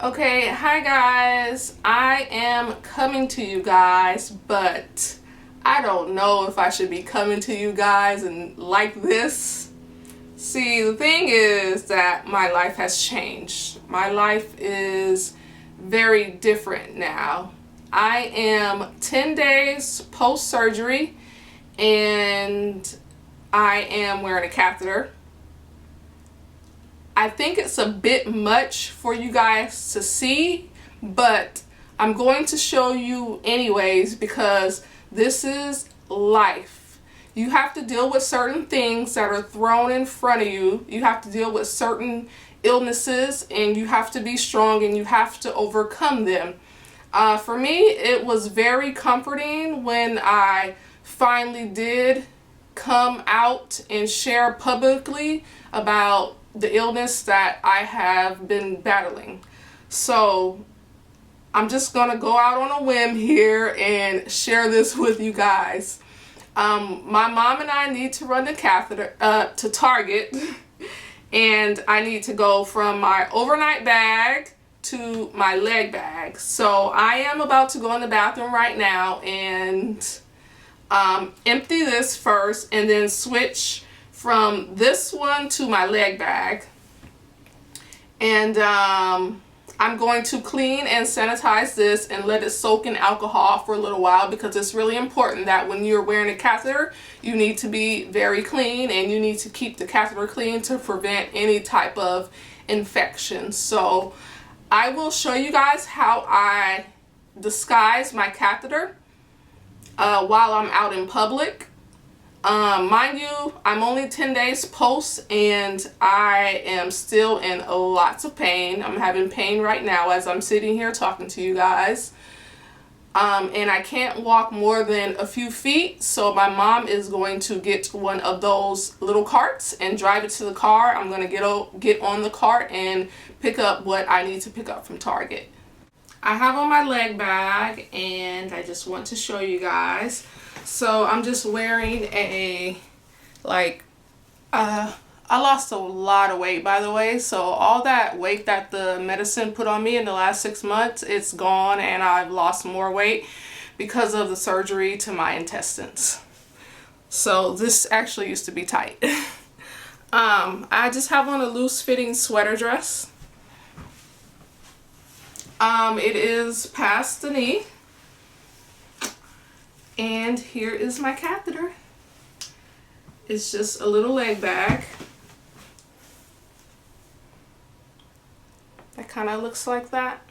Okay, hi guys. I am coming to you guys, but I don't know if I should be coming to you guys and like this. See, the thing is that my life has changed. My life is very different now. I am 10 days post-surgery and I am wearing a catheter. I think it's a bit much for you guys to see, but I'm going to show you anyways because this is life. You have to deal with certain things that are thrown in front of you. You have to deal with certain illnesses and you have to be strong and you have to overcome them. For me, it was very comforting when I finally did come out and share publicly about the illness that I have been battling. So I'm just gonna go out on a whim here and share this with you guys. My mom and I need to run the catheter to Target and I need to go from my overnight bag to my leg bag. So I am about to go in the bathroom right now and empty this first and then switch from this one to my leg bag. And I'm going to clean and sanitize this and let it soak in alcohol for a little while because it's really important that when you're wearing a catheter, you need to be very clean and you need to keep the catheter clean to prevent any type of infection. So I will show you guys how I disguise my catheter while I'm out in public. Mind you, I'm only 10 days post and I am still in lots of pain. I'm having pain right now as I'm sitting here talking to you guys. And I can't walk more than a few feet, so my mom is going to get one of those little carts and drive it to the car. I'm going to get on the cart and pick up what I need to pick up from Target. I have on my leg bag and I just want to show you guys. So I'm just wearing I lost a lot of weight, by the way. So all that weight that the medicine put on me in the last 6 months, it's gone and I've lost more weight because of the surgery to my intestines. So this actually used to be tight. I just have on a loose fitting sweater dress. It is past the knee. And here is my catheter. It's just a little leg bag. That kind of looks like that.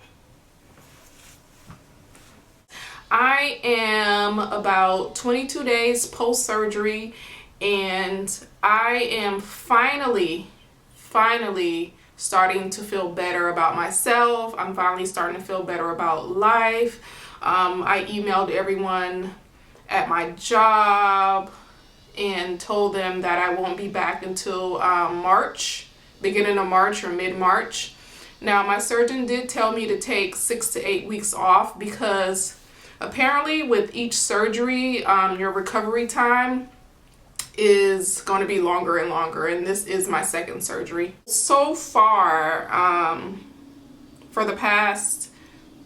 I am about 22 days post-surgery and I am finally starting to feel better about myself. I'm finally starting to feel better about life. I emailed everyone at my job and told them that I won't be back until March, beginning of March or mid-March. Now my surgeon did tell me to take 6 to 8 weeks off because apparently with each surgery your recovery time is going to be longer and longer, and this is my second surgery. So far for the past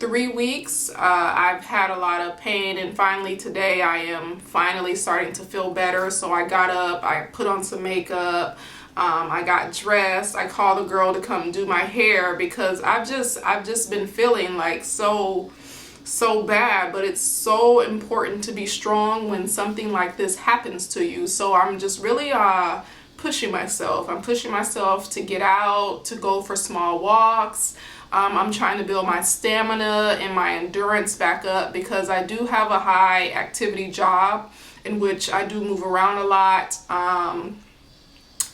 3 weeks I've had a lot of pain, and finally today I am finally starting to feel better. So I got up, I put on some makeup, I got dressed, I called a girl to come do my hair because I've just been feeling like so bad, but it's so important to be strong when something like this happens to you. So I'm just really pushing myself. I'm pushing myself to get out, to go for small walks. I'm trying to build my stamina and my endurance back up because I do have a high activity job in which I do move around a lot. I'm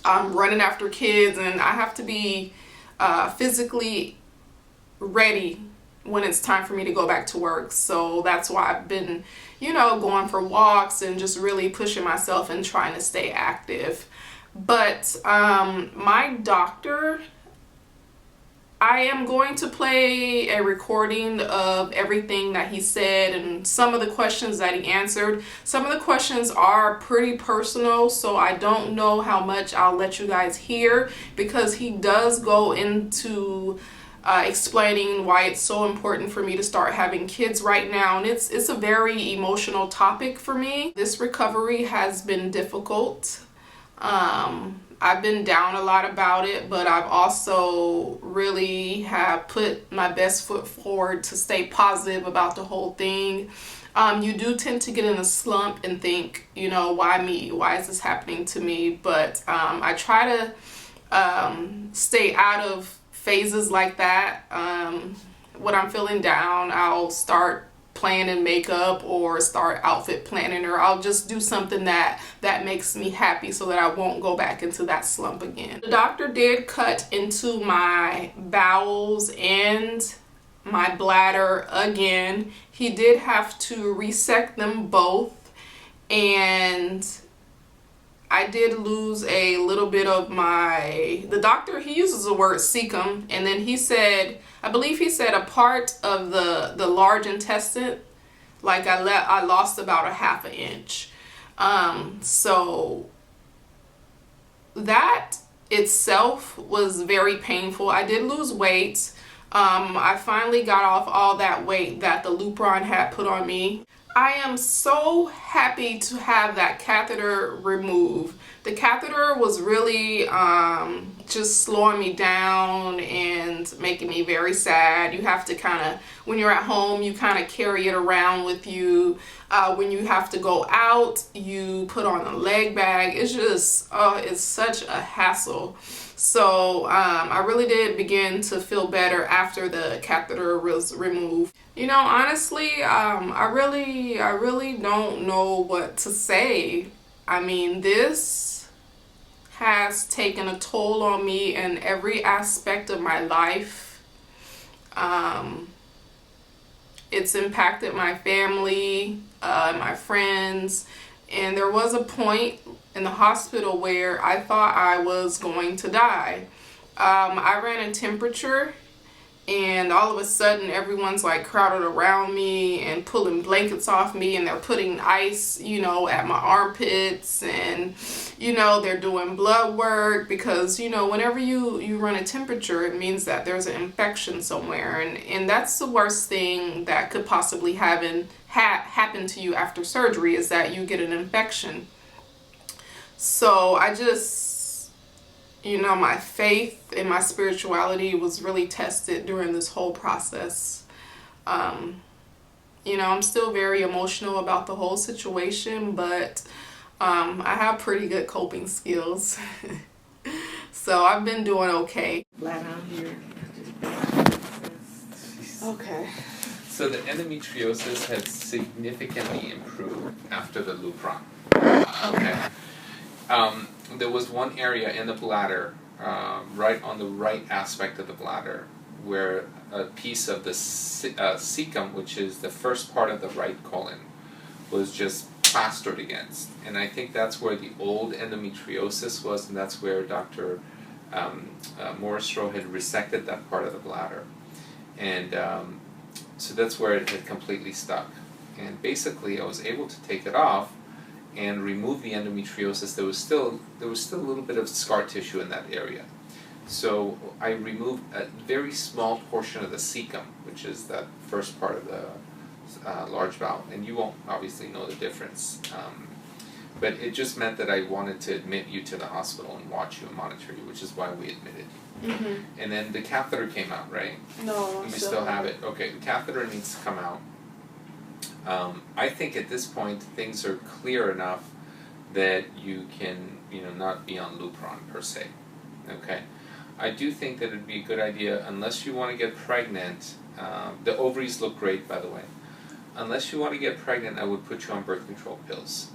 running after kids and I have to be physically ready when it's time for me to go back to work. So that's why I've been, going for walks and just really pushing myself and trying to stay active. But my doctor, I am going to play a recording of everything that he said and some of the questions that he answered. Some of the questions are pretty personal, so I don't know how much I'll let you guys hear because he does go into explaining why it's so important for me to start having kids right now, and it's a very emotional topic for me. This recovery has been difficult. I've been down a lot about it, but I've also really have put my best foot forward to stay positive about the whole thing. You do tend to get in a slump and think, you know, why me? Why is this happening to me? But I try to stay out of phases like that. When I'm feeling down, I'll start planning makeup or start outfit planning, or I'll just do something that makes me happy so that I won't go back into that slump again. The doctor did cut into my bowels and my bladder again. He did have to resect them both, and I did lose a little bit of the doctor, he uses the word cecum, and then he said, I believe he said a part of the large intestine, like I lost about a ½ inch. So that itself was very painful. I did lose weight. I finally got off all that weight that the Lupron had put on me. I am so happy to have that catheter removed. The catheter was really just slowing me down and making me very sad. You have to kind of, when you're at home, you kind of carry it around with you. When you have to go out, you put on a leg bag. It's just, it's such a hassle. So I really did begin to feel better after the catheter was removed. You know, honestly, I really don't know what to say. I mean, this has taken a toll on me in every aspect of my life. It's impacted my family, my friends, and there was a point in the hospital where I thought I was going to die. I ran a temperature, and all of a sudden everyone's like crowded around me and pulling blankets off me, and they're putting ice, you know, at my armpits, and you know, they're doing blood work, because you know, whenever you run a temperature, it means that there's an infection somewhere, and that's the worst thing that could possibly happen to you after surgery, is that you get an infection. So I just, you know, my faith and my spirituality was really tested during this whole process. You know, I'm still very emotional about the whole situation, but I have pretty good coping skills. So I've been doing okay. Flat out here. Okay. So the endometriosis had significantly improved after the Lupron. Okay. There was one area in the bladder, right on the right aspect of the bladder, where a piece of the cecum, which is the first part of the right colon, was just plastered against. And I think that's where the old endometriosis was, and that's where Dr. Morristrow had resected that part of the bladder. And so that's where it had completely stuck. And basically I was able to take it off and remove the endometriosis. There was still a little bit of scar tissue in that area. So I removed a very small portion of the cecum, which is that first part of the large bowel, and you won't obviously know the difference. But it just meant that I wanted to admit you to the hospital and watch you and monitor you, which is why we admitted you. Mm-hmm. And then the catheter came out, right? No, you still have it. Okay, the catheter needs to come out. I think at this point things are clear enough that you can, you know, not be on Lupron per se. Okay, I do think that it'd be a good idea, unless you want to get pregnant. The ovaries look great, by the way. Unless you want to get pregnant, I would put you on birth control pills.